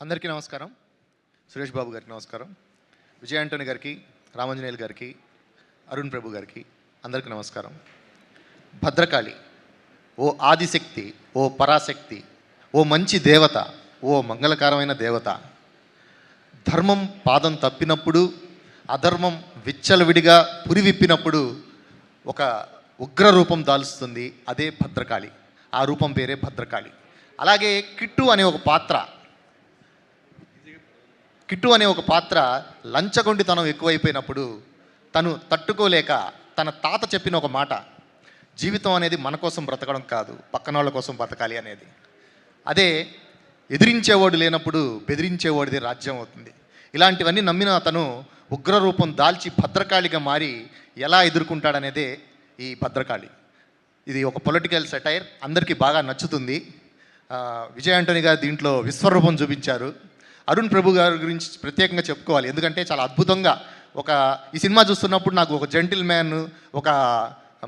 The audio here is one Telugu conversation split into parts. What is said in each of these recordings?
అందరికీ నమస్కారం. సురేష్ బాబు గారికి నమస్కారం. విజయ్ ఆంటోనీ గారికి, రామాంజనేయులు గారికి, అరుణ్ ప్రభు గారికి అందరికీ నమస్కారం. భద్రకాళి ఓ ఆదిశక్తి, ఓ పరాశక్తి, ఓ మంచి దేవత, ఓ మంగళకరమైన దేవత. ధర్మం పాదం తప్పినప్పుడు, అధర్మం విచ్చలవిడిగా పురివిప్పినప్పుడు ఒక ఉగ్ర రూపం దాలుస్తుంది. అదే భద్రకాళి. ఆ రూపం పేరే భద్రకాళి. అలాగే కిట్టు అనే ఒక పాత్ర లంచగొండితనం ఎక్కువైపోయినప్పుడు తను తట్టుకోలేక తన తాత చెప్పిన ఒక మాట, జీవితం అనేది మన కోసం బ్రతకడం కాదు, పక్కన వాళ్ళ కోసం బ్రతకాలి అనేది. అదే ఎదిరించేవాడు లేనప్పుడు బెదిరించేవాడిది రాజ్యం అవుతుంది. ఇలాంటివన్నీ నమ్మిన అతను ఉగ్రరూపం దాల్చి భద్రకాళిగా మారి ఎలా ఎదుర్కొంటాడనేదే ఈ భద్రకాళి. ఇది ఒక పొలిటికల్ సెటైర్, అందరికీ బాగా నచ్చుతుంది. విజయ్ ఆంటోనీ గారు దీంట్లో విశ్వరూపం చూపించారు. అరుణ్ ప్రభు గారి గురించి ప్రత్యేకంగా చెప్పుకోవాలి, ఎందుకంటే చాలా అద్భుతంగా ఈ సినిమా చూస్తున్నప్పుడు నాకు ఒక జెంటిల్ మ్యాన్, ఒక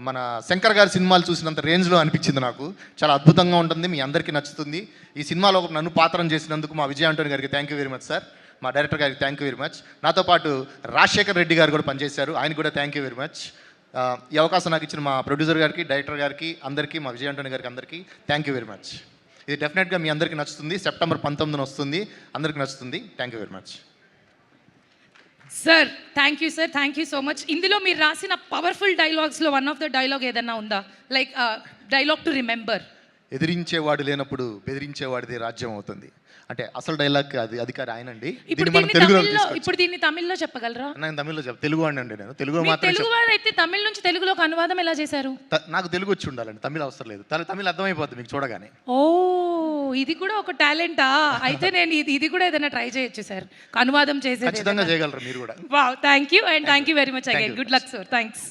మన శంకర్ గారి సినిమాలు చూసినంత రేంజ్లో అనిపించింది. నాకు చాలా అద్భుతంగా ఉంటుంది, మీ అందరికీ నచ్చుతుంది. ఈ సినిమాలో నన్ను పాత్రం చేసినందుకు మా విజయ్ ఆంటోనీ గారికి thank you very much sir. మా డైరెక్టర్ గారికి థ్యాంక్ యూ వెరీ మచ్. నాతో పాటు రాజశేఖర్ రెడ్డి గారు కూడా పనిచేశారు, ఆయనకు కూడా థ్యాంక్ యూ వెరీ మచ్. ఈ అవకాశం నాకు ఇచ్చిన మా ప్రొడ్యూసర్ గారికి, డైరెక్టర్ గారికి, అందరికీ, మా విజయ్ ఆంటోనీ గారికి అందరికీ థ్యాంక్ యూ వెరీ మచ్. ఇది డెఫినెట్గా మీ అందరికీ నచ్చుతుంది. సెప్టెంబర్ 19న వస్తుంది, అందరికీ నచ్చుతుంది. Thank you very much sir. Thank you sir, thank you so much. ఇందులో మీరు రాసిన పవర్ఫుల్ డైలాగ్స్లో వన్ ఆఫ్ ద డైలాగ్ ఏదన్నా ఉందా, లైక్ డైలాగ్ టు రిమెంబర్? ఎదిరించేవాడు లేనప్పుడు బెదిరించేవాడిది రాజ్యం అవుతుంది అంటే అసలు డైలాగ్ అది అధికారి ఆయనండి. ఇప్పుడు దీన్ని తమిళ్లో చెప్పగలరా? నేను తమిళ్లో తెలుగు వాడినండి, నేను తెలుగు మాత్రం. తెలుగు వాడు అయితే తమిళ నుంచి తెలుగులోకి అనువాదం ఎలా చేశారు? నాకు తెలుగు వచ్చి ఉండాలండి, తమిళ అవసరం లేదు. తమిళ అర్థమైపోతుంది మీకు చూడగానే. ఓ, ఇది కూడా ఒక టాలెంటా? అయితే నేను ఇది కూడా ఏదైనా ట్రై చేయొచ్చు సార్, అనువాదం చేసేది. ఖచ్చితంగా చేయగలరు మీరు కూడా. Wow, thank you and thank you very much again. Good luck sir, thanks.